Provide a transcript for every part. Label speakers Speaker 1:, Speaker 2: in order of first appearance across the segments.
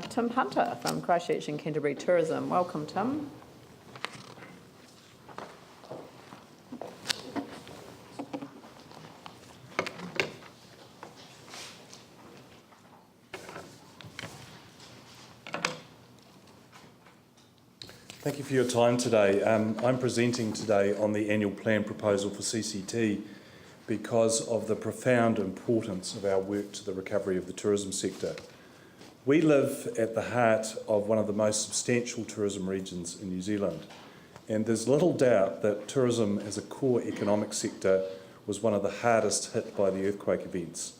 Speaker 1: Tim Hunter from Christchurch and Canterbury Tourism. Welcome, Tim.
Speaker 2: Thank you for your time today. I'm presenting today on the annual plan proposal for CCT because of the profound importance of our work to the recovery of the tourism sector. We live at the heart of one of the most substantial tourism regions in New Zealand, and there's little doubt that tourism as a core economic sector was one of the hardest hit by the earthquake events.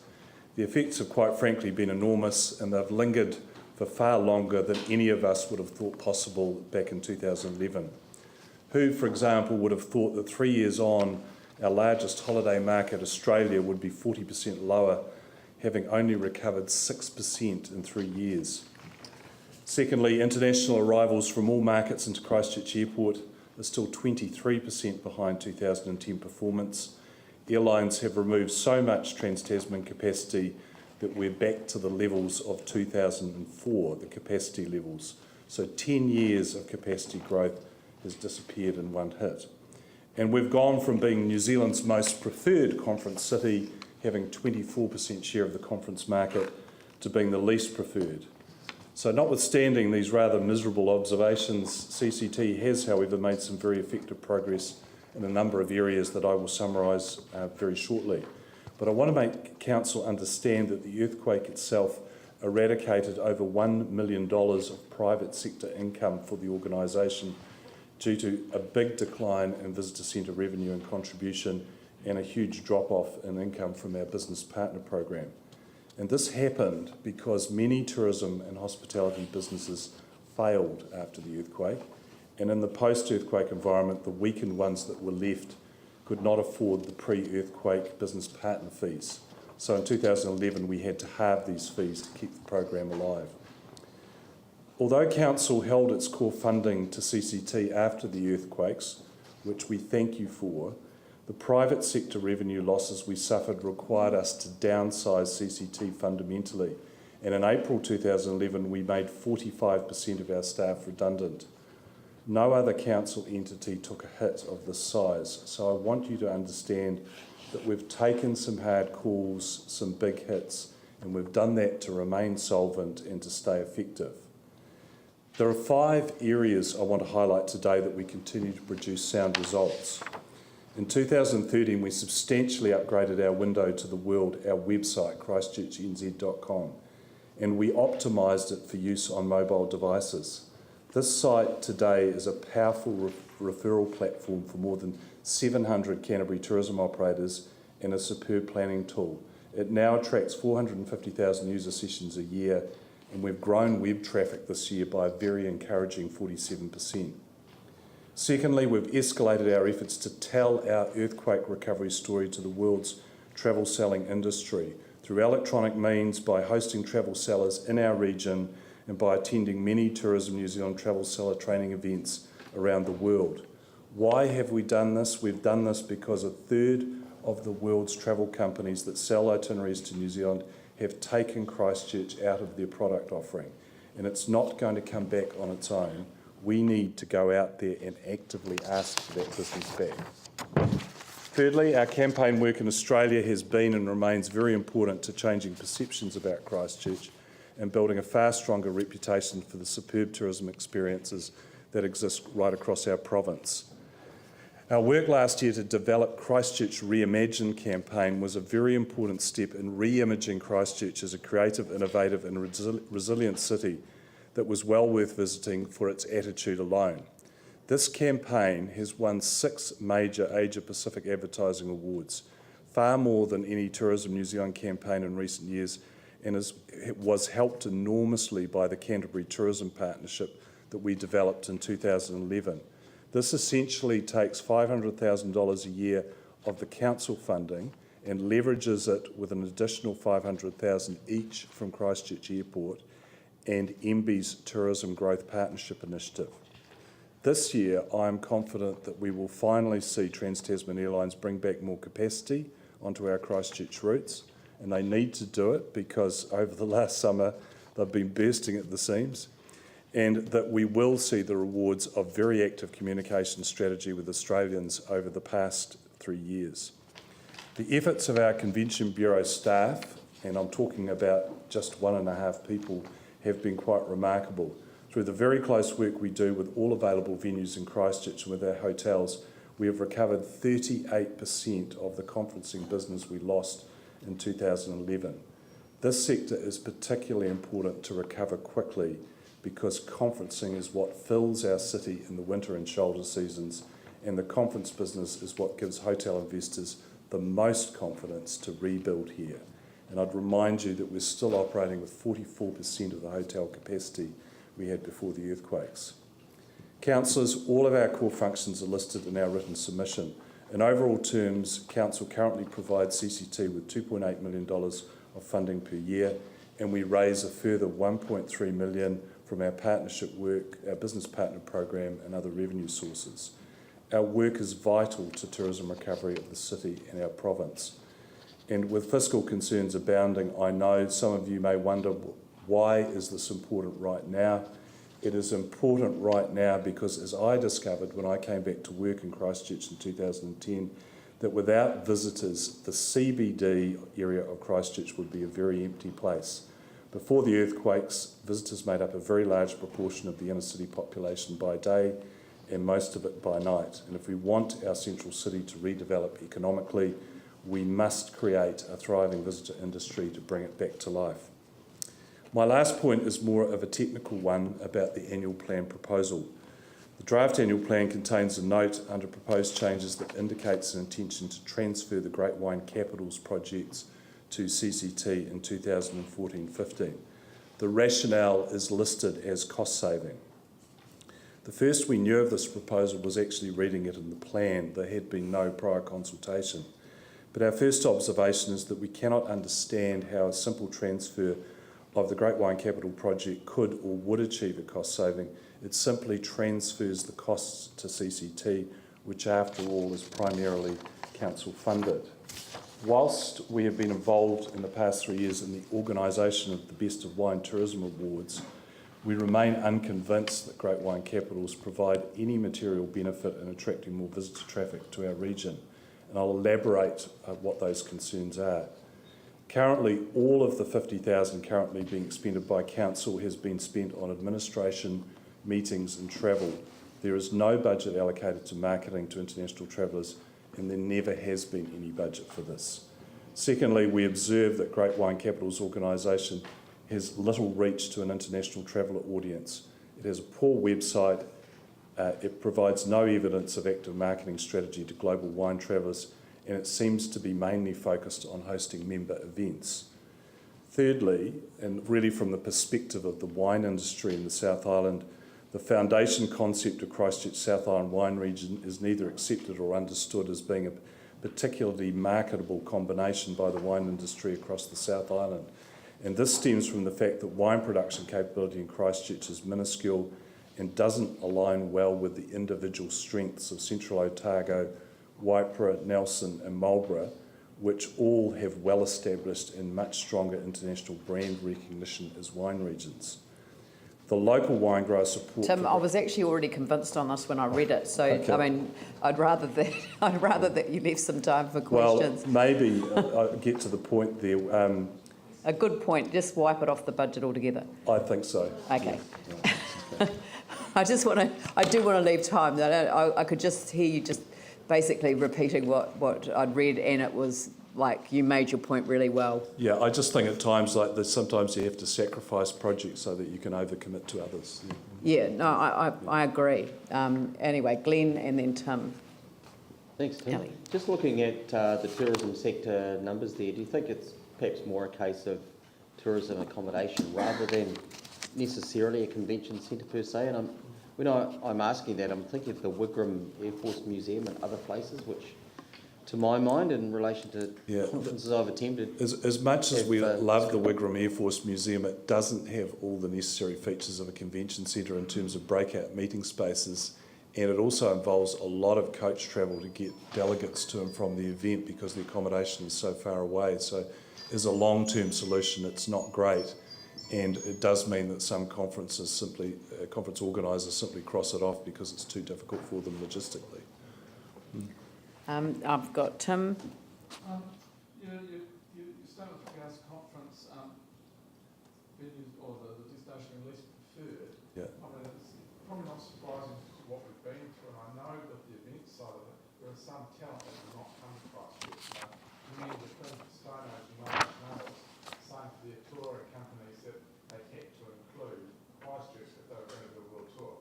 Speaker 2: The effects have quite frankly been enormous, and they've lingered for far longer than any of us would have thought possible back in 2011. Who, for example, would have thought that 3 years on, our largest holiday market, Australia, would be 40% lower, having only recovered 6% in 3 years. Secondly, international arrivals from all markets into Christchurch Airport are still 23% behind 2010 performance. Airlines have removed so much trans-Tasman capacity that we're back to the levels of 2004, the capacity levels. So 10 years of capacity growth has disappeared in one hit. And we've gone from being New Zealand's most preferred conference city, having 24% share of the conference market, to being the least preferred. So notwithstanding these rather miserable observations, CCT has, however, made some very effective progress in a number of areas that I will summarise very shortly. But I want to make Council understand that the earthquake itself eradicated over $1 million of private sector income for the organisation due to a big decline in visitor centre revenue and contribution and a huge drop-off in income from our business partner program. And this happened because many tourism and hospitality businesses failed after the earthquake, and in the post-earthquake environment, the weakened ones that were left could not afford the pre-earthquake business partner fees. So in 2011, we had to halve these fees to keep the program alive. Although Council held its core funding to CCT after the earthquakes, which we thank you for, the private sector revenue losses we suffered required us to downsize CCT fundamentally. And in April 2011, we made 45% of our staff redundant. No other council entity took a hit of this size, so I want you to understand that we've taken some hard calls, some big hits, and we've done that to remain solvent and to stay effective. There are 5 areas I want to highlight today that we continue to produce sound results. In 2013, we substantially upgraded our window to the world, our website, christchurchnz.com, and we optimised it for use on mobile devices. This site today is a powerful referral platform for more than 700 Canterbury tourism operators and a superb planning tool. It now attracts 450,000 user sessions a year, and we've grown web traffic this year by a very encouraging 47%. Secondly, we've escalated our efforts to tell our earthquake recovery story to the world's travel selling industry through electronic means, by hosting travel sellers in our region, and by attending many Tourism New Zealand travel seller training events around the world. Why have we done this? We've done this because 1/3 of the world's travel companies that sell itineraries to New Zealand have taken Christchurch out of their product offering, and it's not going to come back on its own. We need to go out there and actively ask for that business back. Thirdly, our campaign work in Australia has been and remains very important to changing perceptions about Christchurch and building a far stronger reputation for the superb tourism experiences that exist right across our province. Our work last year to develop Christchurch Reimagined campaign was a very important step in re-imaging Christchurch as a creative, innovative and resilient city that was well worth visiting for its attitude alone. This campaign has won 6 major Asia Pacific Advertising Awards, far more than any Tourism New Zealand campaign in recent years, and was helped enormously by the Canterbury Tourism Partnership that we developed in 2011. This essentially takes $500,000 a year of the council funding and leverages it with an additional $500,000 each from Christchurch Airport and MBIE's Tourism Growth Partnership Initiative. This year, I am confident that we will finally see Trans-Tasman Airlines bring back more capacity onto our Christchurch routes, and they need to do it because over the last summer They've been bursting at the seams. And that we will see the rewards of very active communication strategy with Australians over the past 3 years. The efforts of our Convention Bureau staff, and I'm talking about just 1.5 people, have been quite remarkable. Through the very close work we do with all available venues in Christchurch and with our hotels, we have recovered 38% of the conferencing business we lost in 2011. This sector is particularly important to recover quickly because conferencing is what fills our city in the winter and shoulder seasons, and the conference business is what gives hotel investors the most confidence to rebuild here. And I'd remind you that we're still operating with 44% of the hotel capacity we had before the earthquakes. Councillors, all of our core functions are listed in our written submission. In overall terms, Council currently provides CCT with $2.8 million of funding per year, and we raise a further $1.3 million from our partnership work, our business partner program and other revenue sources. Our work is vital to tourism recovery of the city and our province. And with fiscal concerns abounding, I know some of you may wonder, why is this important right now? It is important right now because, as I discovered when I came back to work in Christchurch in 2010, that without visitors, the CBD area of Christchurch would be a very empty place. Before the earthquakes, visitors made up a very large proportion of the inner city population by day and most of it by night. And if we want our central city to redevelop economically, we must create a thriving visitor industry to bring it back to life. My last point is more of a technical one about the annual plan proposal. The draft annual plan contains a note under proposed changes that indicates an intention to transfer the Great Wine Capitals projects to CCT in 2014-15. The rationale is listed as cost saving. The first we knew of this proposal was actually reading it in the plan. There had been no prior consultation. But our first observation is that we cannot understand how a simple transfer of the Great Wine Capital project could or would achieve a cost saving. It simply transfers the costs to CCT, which after all is primarily council funded. Whilst we have been involved in the past 3 years in the organisation of the Best of Wine Tourism Awards, we remain unconvinced that Great Wine Capitals provide any material benefit in attracting more visitor traffic to our region. And I'll elaborate what those concerns are. Currently, all of the $50,000 currently being expended by Council has been spent on administration, meetings and travel. There is no budget allocated to marketing to international travellers, and there never has been any budget for this. Secondly, we observe that Great Wine Capitals organisation has little reach to an international traveller audience. It has a poor website. It provides no evidence of active marketing strategy to global wine travellers, and it seems to be mainly focused on hosting member events. Thirdly, and really from the perspective of the wine industry in the South Island, the foundation concept of Christchurch South Island wine region is neither accepted or understood as being a particularly marketable combination by the wine industry across the South Island. And this stems from the fact that wine production capability in Christchurch is minuscule and doesn't align well with the individual strengths of Central Otago, Waipara, Nelson and Marlborough, which all have well-established and much stronger international brand recognition as wine regions. The local wine grower support...
Speaker 1: Tim, I was actually already convinced on this when I read it, so
Speaker 2: okay.
Speaker 1: I mean, I'd rather that you leave some time for questions.
Speaker 2: Well, maybe I'll get to the point there.
Speaker 1: A good point, just wipe it off the budget altogether.
Speaker 2: I think so.
Speaker 1: Okay.
Speaker 2: Yeah. Okay.
Speaker 1: I do want to leave time. I could just hear you just basically repeating what I'd read, and it was like you made your point really well.
Speaker 2: Yeah, I just think at times like this, sometimes you have to sacrifice projects so that you can overcommit to others.
Speaker 1: Yeah, no, I agree. Anyway, Glenn and then Tim.
Speaker 3: Thanks, Tim.
Speaker 1: Ellie.
Speaker 3: Just looking at the tourism sector numbers there, do you think it's perhaps more a case of tourism accommodation rather than necessarily a convention centre per se? And when I'm asking that, I'm thinking of the Wigram Air Force Museum and other places, which, to my mind, in relation to conferences I've attended...
Speaker 2: As much as we love the Wigram Air Force Museum, it doesn't have all the necessary features of a convention centre in terms of breakout meeting spaces, and it also involves a lot of coach travel to get delegates to and from the event because the accommodation is so far away. So as a long-term solution, it's not great. And it does mean that some conference organisers simply cross it off because it's too difficult for them logistically.
Speaker 1: I've got Tim.
Speaker 4: You started with regards to conference venues or the destination least preferred.
Speaker 2: Yeah.
Speaker 4: I mean, it's probably not surprising to what we've been through, and I know that the event side of it, there is some talent that will not come to Christchurch. Many of the things that Stone Age United knows, same for their touring companies that they had to include Christchurch if they were going to do a world tour.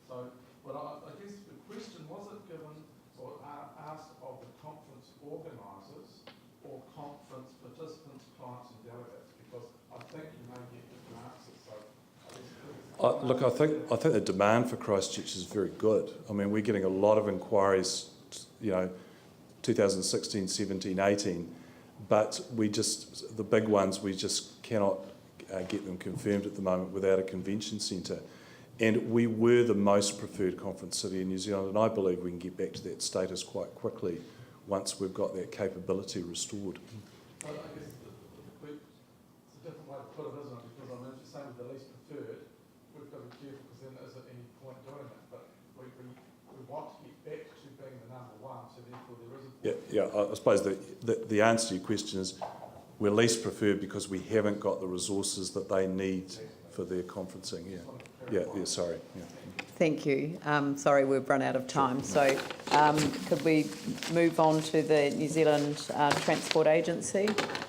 Speaker 4: So, but I guess the question, was it given or asked of the conference organisers or conference participants, clients and delegates? Because I think you may get different answers. So
Speaker 2: Look, I think the demand for Christchurch is very good. I mean, we're getting a lot of inquiries, 2016, 17, 18, but the big ones, we just cannot get them confirmed at the moment without a convention centre. And we were the most preferred conference city in New Zealand, and I believe we can get back to that status quite quickly once we've got that capability restored.
Speaker 4: I guess it's a different way to put it, isn't it? Because I mean, if you're saying the least preferred, we've got to be careful because then there isn't any point doing it. But we want to get back to being the number one, so therefore there is a point.
Speaker 2: Yeah, I suppose the answer to your question is we're least preferred because we haven't got the resources that they need for their conferencing. Yeah, sorry. Yeah.
Speaker 1: Thank you. Sorry, we've run out of time. So could we move on to the New Zealand Transport Agency?